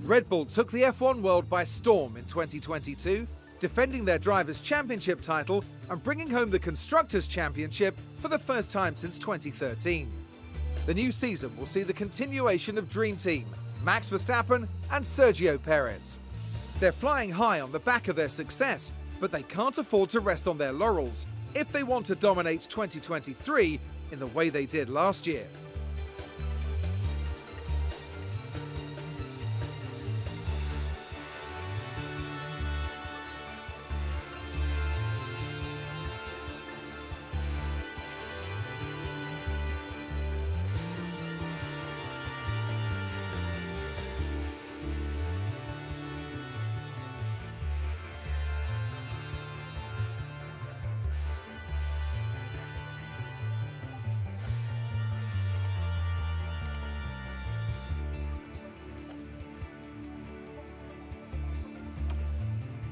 Red Bull took the F1 world by storm in 2022, defending their Drivers' Championship title and bringing home the Constructors' Championship for the first time since 2013. The new season will see the continuation of Dream Team, Max Verstappen and Sergio Perez. They're flying high on the back of their success, but they can't afford to rest on their laurels if they want to dominate 2023 in the way they did last year.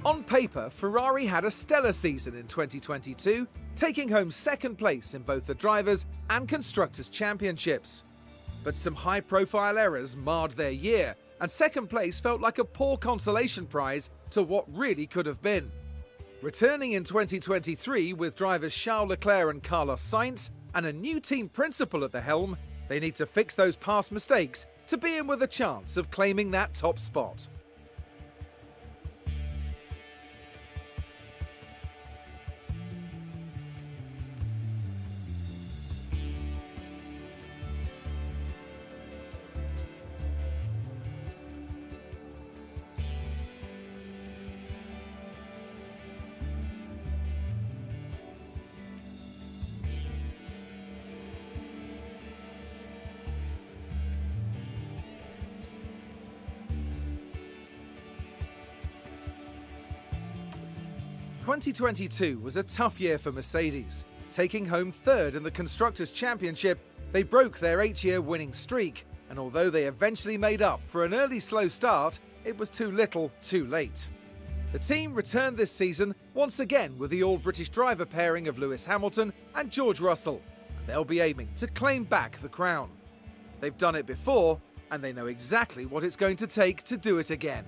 On paper, Ferrari had a stellar season in 2022, taking home second place in both the Drivers' and Constructors' Championships. But some high-profile errors marred their year, and second place felt like a poor consolation prize to what really could have been. Returning in 2023 with drivers Charles Leclerc and Carlos Sainz and a new team principal at the helm, they need to fix those past mistakes to be in with a chance of claiming that top spot. "2022 was a tough year for Mercedes. Taking home third in the Constructors' Championship, they broke their 8-year winning streak, and although they eventually made up for an early slow start, it was too little, too late. The team returned this season once again with the all-British driver pairing of Lewis Hamilton and George Russell, and they'll be aiming to claim back the crown. They've done it before, and they know exactly what it's going to take to do it again.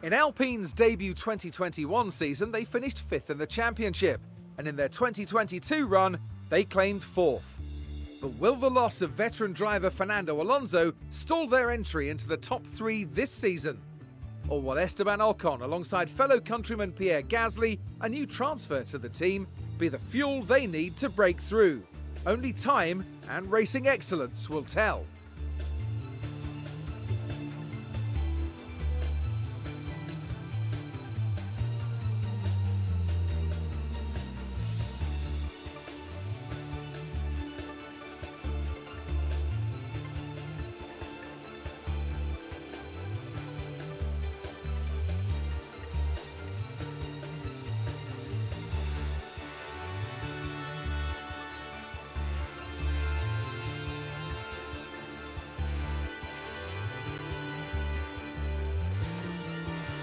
In Alpine's debut 2021 season, they finished 5th in the championship, and in their 2022 run, they claimed 4th. But will the loss of veteran driver Fernando Alonso stall their entry into the top 3 this season? Or will Esteban Ocon, alongside fellow countryman Pierre, a new transfer to the team, be the fuel they need to break through? Only time and racing excellence will tell.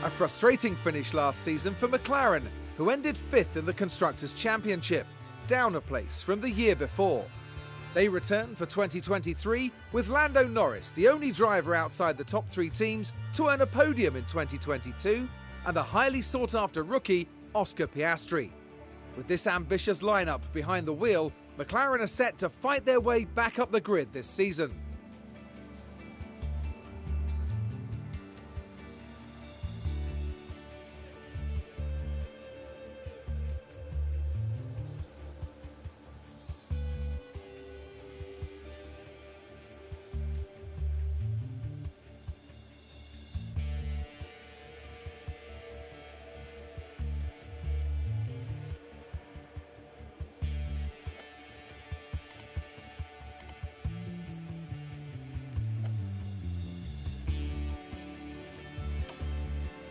A frustrating finish last season for McLaren, who ended 5th in the Constructors' Championship, down a place from the year before. They return for 2023 with Lando Norris, the only driver outside the top 3 teams to earn a podium in 2022, and the highly sought-after rookie Oscar Piastri. With this ambitious lineup behind the wheel, McLaren are set to fight their way back up the grid this season.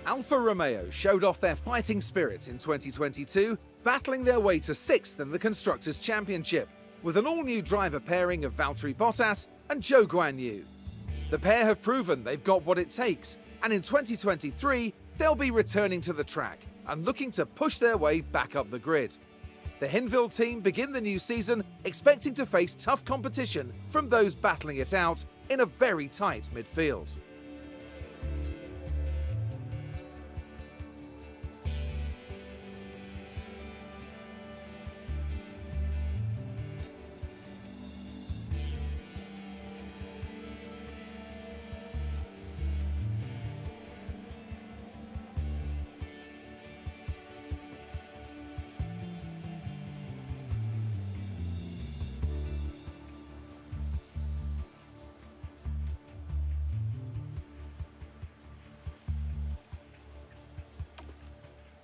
Alfa Romeo showed off their fighting spirit in 2022, battling their way to 6th in the Constructors' Championship, with an all-new driver pairing of Valtteri Bottas and Zhou Guanyu. The pair have proven they've got what it takes, and in 2023, they'll be returning to the track and looking to push their way back up the grid. The Hinwil team begin the new season expecting to face tough competition from those battling it out in a very tight midfield.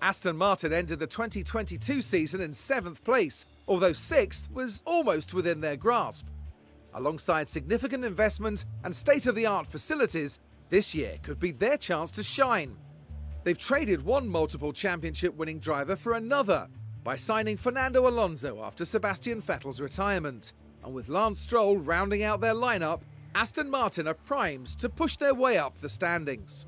Aston Martin ended the 2022 season in 7th place, although 6th was almost within their grasp. Alongside significant investment and state-of-the-art facilities, this year could be their chance to shine. They've traded one multiple championship-winning driver for another by signing Fernando Alonso after Sebastian Vettel's retirement. And with Lance Stroll rounding out their lineup, Aston Martin are primed to push their way up the standings.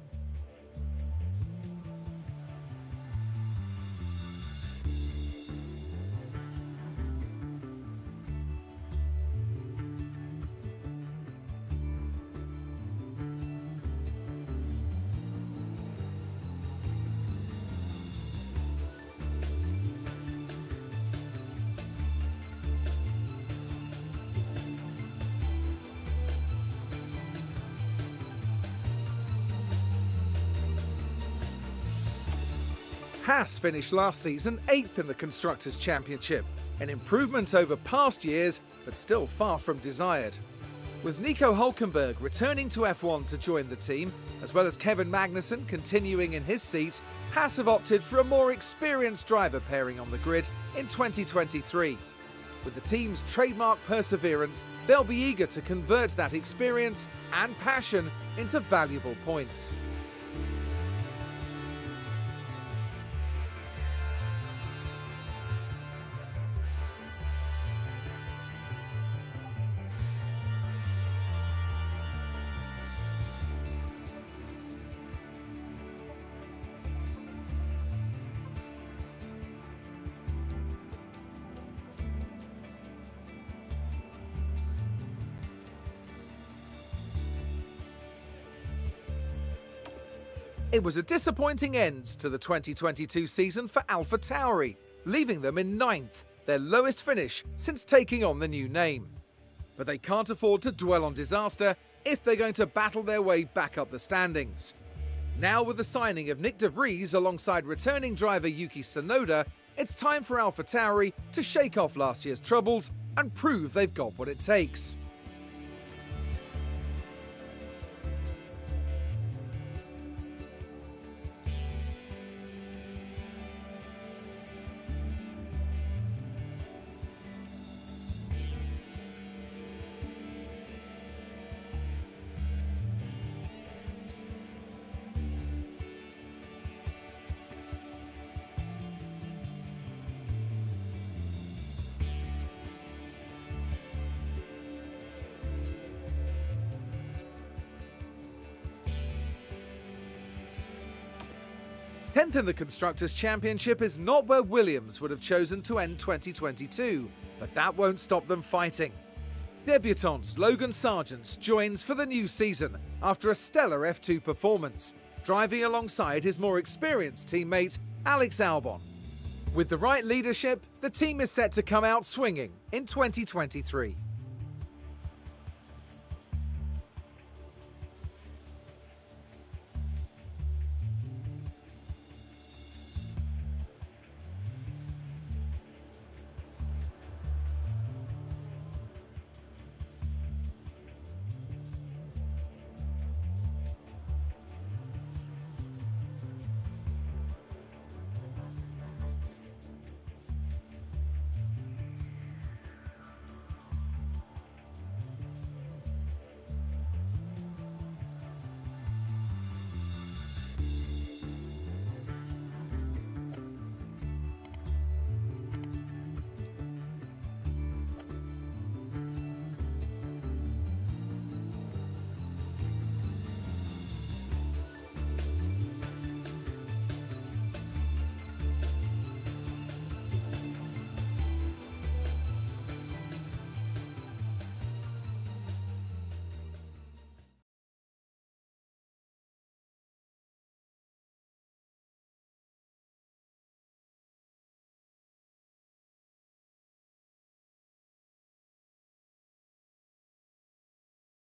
Haas finished last season 8th in the Constructors' Championship, an improvement over past years, but still far from desired. With Nico Hülkenberg returning to F1 to join the team, as well as Kevin Magnussen continuing in his seat, Haas have opted for a more experienced driver pairing on the grid in 2023. With the team's trademark perseverance, they'll be eager to convert that experience and passion into valuable points. It was a disappointing end to the 2022 season for Alpha Tauri, leaving them in 9th, their lowest finish since taking on the new name. But they can't afford to dwell on disaster if they're going to battle their way back up the standings. Now with the signing of Nyck de Vries alongside returning driver Yuki Tsunoda, it's time for Alpha Tauri to shake off last year's troubles and prove they've got what it takes. Tenth in the Constructors' Championship is not where Williams would have chosen to end 2022, but that won't stop them fighting. Debutant Logan Sargeant joins for the new season after a stellar F2 performance, driving alongside his more experienced teammate Álex Albon. With the right leadership, the team is set to come out swinging in 2023.